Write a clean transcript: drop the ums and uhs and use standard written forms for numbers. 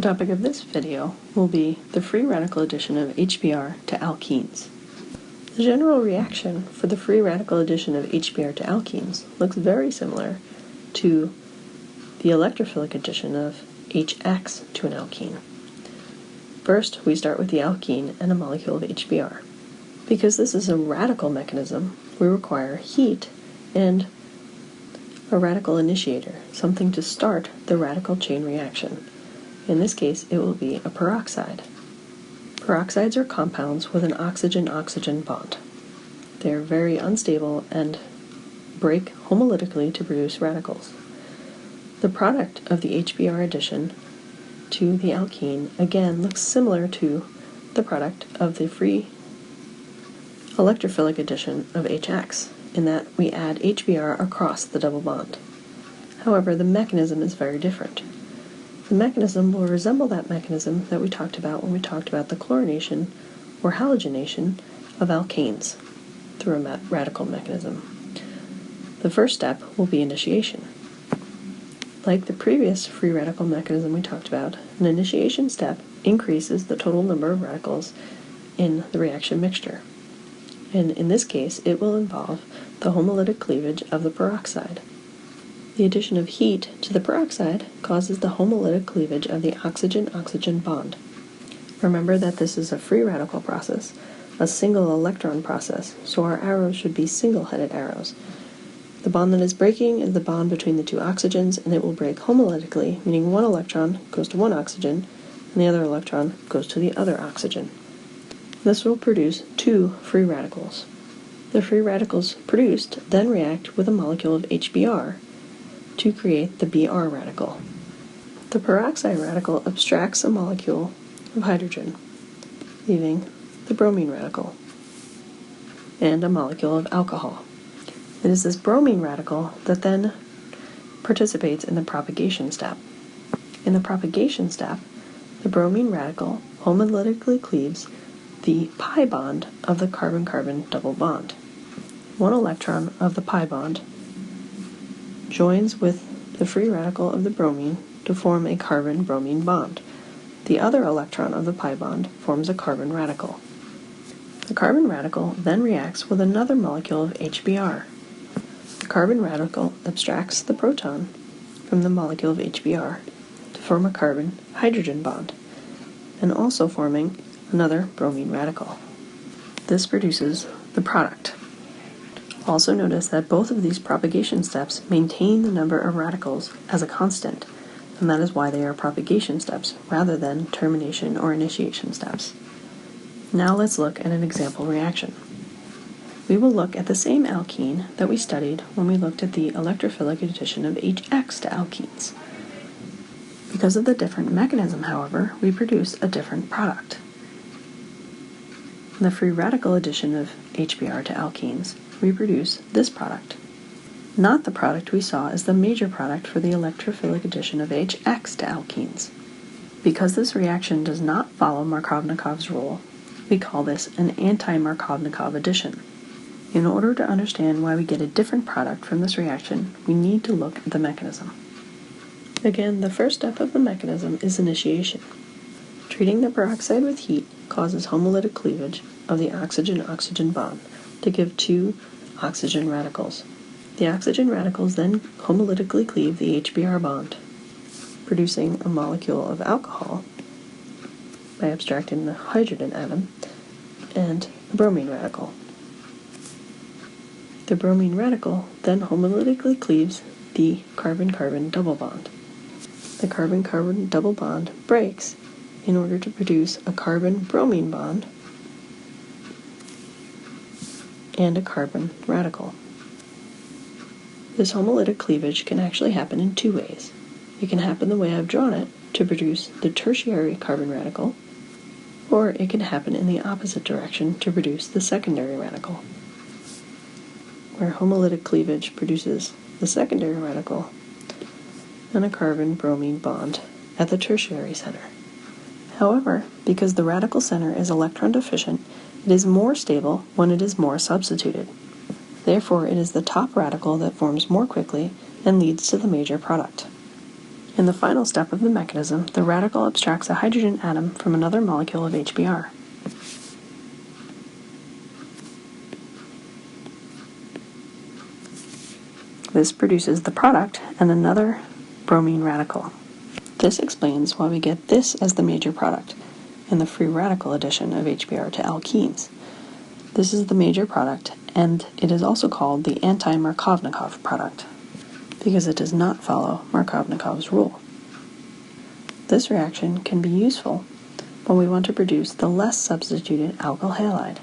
The topic of this video will be the free radical addition of Hbr to alkenes. The general reaction for the free radical addition of Hbr to alkenes looks very similar to the electrophilic addition of HX to an alkene. First, we start with the alkene and a molecule of Hbr. Because this is a radical mechanism, we require heat and a radical initiator, something to start the radical chain reaction. In this case, it will be a peroxide. Peroxides are compounds with an oxygen-oxygen bond. They are very unstable and break homolytically to produce radicals. The product of the Hbr addition to the alkene again looks similar to the product of the free electrophilic addition of HX, in that we add Hbr across the double bond. However, the mechanism is very different. The mechanism will resemble that mechanism that we talked about when we talked about the chlorination or halogenation of alkanes through a radical mechanism. The first step will be initiation. Like the previous free radical mechanism we talked about, an initiation step increases the total number of radicals in the reaction mixture. And in this case, it will involve the homolytic cleavage of the peroxide. The addition of heat to the peroxide causes the homolytic cleavage of the oxygen-oxygen bond. Remember that this is a free radical process, a single electron process, so our arrows should be single-headed arrows. The bond that is breaking is the bond between the two oxygens, and it will break homolytically, meaning one electron goes to one oxygen, and the other electron goes to the other oxygen. This will produce two free radicals. The free radicals produced then react with a molecule of Hbr to create the Br radical. The peroxide radical abstracts a molecule of hydrogen, leaving the bromine radical and a molecule of alcohol. It is this bromine radical that then participates in the propagation step. In the propagation step, the bromine radical homolytically cleaves the pi bond of the carbon-carbon double bond. One electron of the pi bond joins with the free radical of the bromine to form a carbon-bromine bond. The other electron of the pi bond forms a carbon radical. The carbon radical then reacts with another molecule of Hbr. The carbon radical abstracts the proton from the molecule of Hbr to form a carbon-hydrogen bond, and also forming another bromine radical. This produces the product. Also notice that both of these propagation steps maintain the number of radicals as a constant, and that is why they are propagation steps rather than termination or initiation steps. Now let's look at an example reaction. We will look at the same alkene that we studied when we looked at the electrophilic addition of HX to alkenes. Because of the different mechanism, however, we produce a different product. In the free radical addition of Hbr to alkenes, we produce this product, not the product we saw as the major product for the electrophilic addition of HX to alkenes. Because this reaction does not follow Markovnikov's rule, we call this an anti-Markovnikov addition. In order to understand why we get a different product from this reaction, we need to look at the mechanism. Again, the first step of the mechanism is initiation. Treating the peroxide with heat causes homolytic cleavage of the oxygen-oxygen bond to give two oxygen radicals. The oxygen radicals then homolytically cleave the Hbr bond, producing a molecule of alcohol by abstracting the hydrogen atom and the bromine radical. The bromine radical then homolytically cleaves the carbon-carbon double bond. The carbon-carbon double bond breaks in order to produce a carbon-bromine bond and a carbon radical. This homolytic cleavage can actually happen in two ways. It can happen the way I've drawn it to produce the tertiary carbon radical, or it can happen in the opposite direction to produce the secondary radical, where homolytic cleavage produces the secondary radical and a carbon-bromine bond at the tertiary center. However, because the radical center is electron deficient, it is more stable when it is more substituted. Therefore, it is the top radical that forms more quickly and leads to the major product. In the final step of the mechanism, the radical abstracts a hydrogen atom from another molecule of Hbr. This produces the product and another bromine radical. This explains why we get this as the major product in the free radical addition of Hbr to alkenes. This is the major product, and it is also called the anti-Markovnikov product, because it does not follow Markovnikov's rule. This reaction can be useful when we want to produce the less substituted alkyl halide.